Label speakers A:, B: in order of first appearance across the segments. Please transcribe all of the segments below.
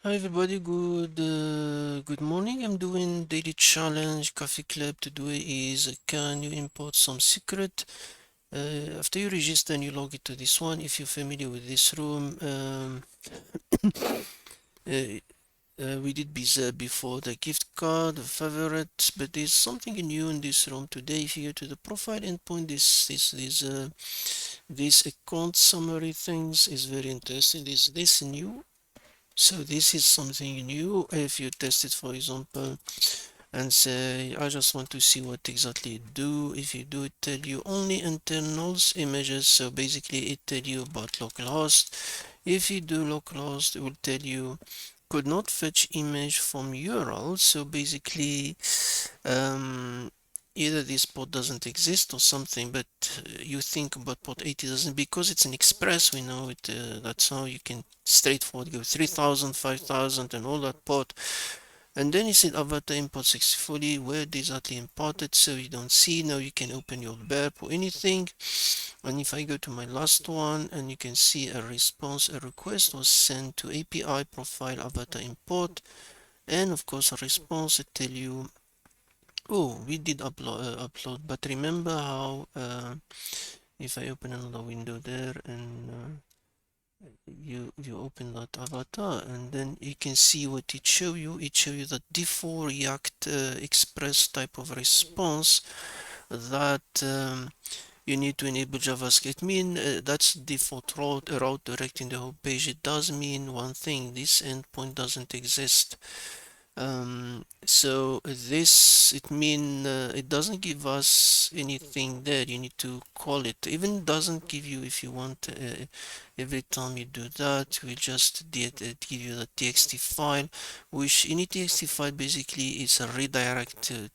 A: Hi everybody, good morning. I'm doing daily challenge coffee club. Today is can you import some secret? After you register and you log into this one, if you're familiar with this room, uh, we did before the gift card, the favorites, but there's something new in this room today. If you go to the profile endpoint, this account summary things is very interesting. This new. So this is something new. If you test it, for example, and say, I just want to see what exactly it do. If you do, it tell you only internals images. So basically, it tell you about localhost. If you do localhost, it will tell you could not fetch image from URL. So basically, um, either this port doesn't exist or something, but you think about port 80 doesn't because it's an express. We know it. That's how you can straightforward go 3000, 5000, and all that port. And then you said avatar import successfully. Where exactly imported? So you don't see. Now you can open your burp or anything. And if I go to my last one, and you can see a response, a request was sent to API profile avatar import, and of course a response it tell you, oh, we did upload, but remember how if I open another window there and you open that avatar and then you can see what it show you. It show you the default React Express type of response that you need to enable JavaScript. Mean that's default route directing the whole page. It does mean one thing: this endpoint doesn't exist. So this it mean it doesn't give us anything there. You need to call it. Even doesn't give you if you want. Every time you do that, we just did give you the txt file, which any txt file basically is a redirect to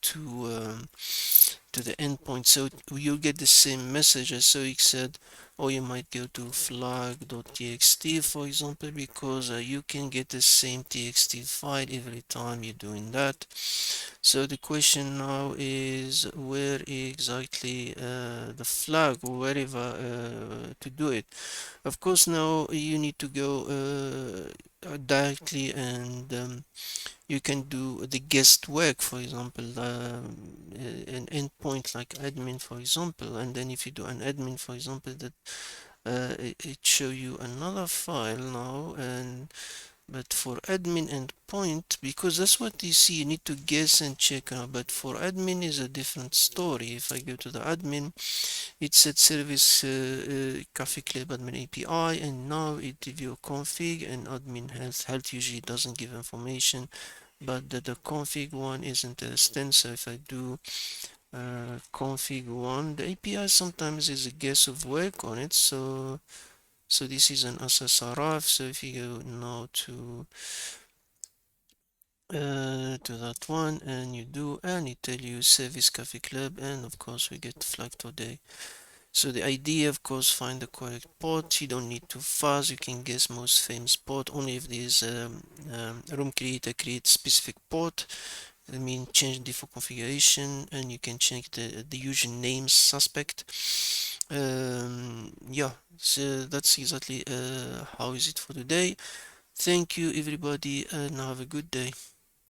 A: the endpoint. So you get the same message as so it said, or you might go to flag.txt for example, because you can get the same txt file every time you're doing that. So the question now is where exactly the flag or wherever to do it. Of course now you need to go directly and you can do the guest work, for example, an endpoint like admin, for example, and then if you do an admin, for example, that it show you another file now, and but for admin endpoint, because that's what you see, you need to guess and check out. But for admin is a different story. If I go to the admin, it said service Coffee Club admin API, and now it gives you a config and admin health usually doesn't give information, but the config one isn't a stand. So if I do config one, the API sometimes is a guess of work on it. So this is an SSRF. So if you go now to that one and you do, and it tell you service Coffee Club, and of course we get flag today. So the idea, of course, find the correct port. You don't need to fuzz. You can guess most famous port only if there's room creator create specific port. I mean, change default configuration, and you can change the user name suspect. Yeah, so that's exactly how is it for today. Thank you, everybody, and have a good day.